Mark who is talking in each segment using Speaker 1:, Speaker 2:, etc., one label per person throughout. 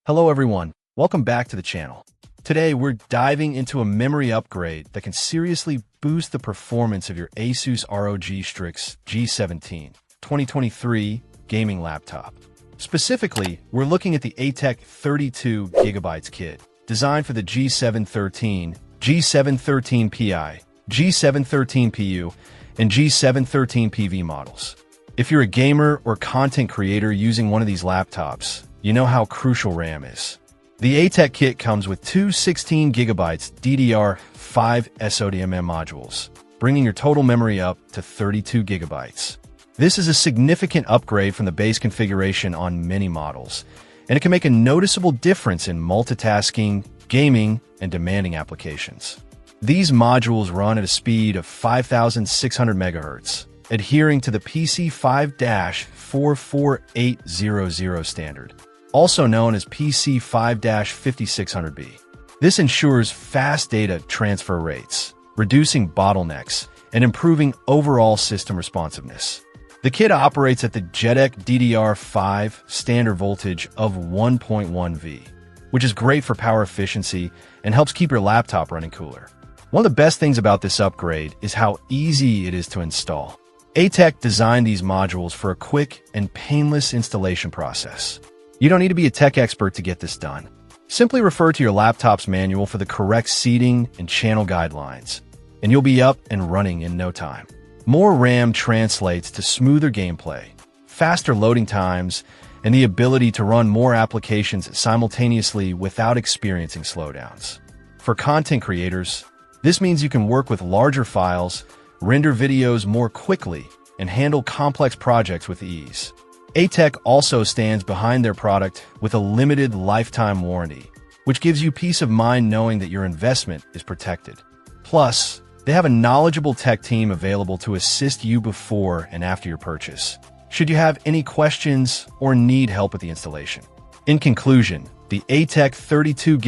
Speaker 1: Hello everyone, welcome back to the channel. Today we're diving into a memory upgrade that can seriously boost the performance of your ASUS ROG Strix G17 2023 gaming laptop. Specifically, we're looking at the ATEC 32GB kit, designed for the G713, G713Pi, G713Pu, and G713PV models. If you're a gamer or content creator using one of these laptops, you know how crucial RAM is. The ATEC kit comes with two 16GB DDR5 SODIMM modules, bringing your total memory up to 32GB. This is a significant upgrade from the base configuration on many models, and it can make a noticeable difference in multitasking, gaming, and demanding applications. These modules run at a speed of 5,600 MHz, adhering to the PC 5-44800 standard, also known as PC 5-5600B. This ensures fast data transfer rates, reducing bottlenecks, and improving overall system responsiveness. The kit operates at the JEDEC DDR5 standard voltage of 1.1V, which is great for power efficiency and helps keep your laptop running cooler. One of the best things about this upgrade is how easy it is to install. ATEC designed these modules for a quick and painless installation process. You don't need to be a tech expert to get this done. Simply refer to your laptop's manual for the correct seating and channel guidelines, and you'll be up and running in no time. More RAM translates to smoother gameplay, faster loading times, and the ability to run more applications simultaneously without experiencing slowdowns. For content creators, this means you can work with larger files, render videos more quickly, and handle complex projects with ease. ATEC also stands behind their product with a limited lifetime warranty, which gives you peace of mind knowing that your investment is protected. Plus, they have a knowledgeable tech team available to assist you before and after your purchase, should you have any questions or need help with the installation. In conclusion, the ATEC 32GB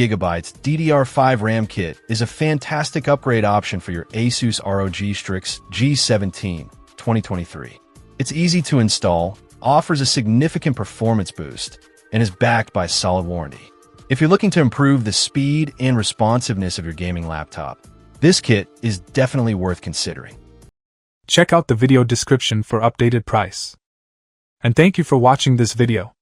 Speaker 1: DDR5 RAM kit is a fantastic upgrade option for your ASUS ROG Strix G17 2023. It's easy to install, offers a significant performance boost, and is backed by a solid warranty. If you're looking to improve the speed and responsiveness of your gaming laptop, this kit is definitely worth considering.
Speaker 2: Check out the video description for updated price. And thank you for watching this video.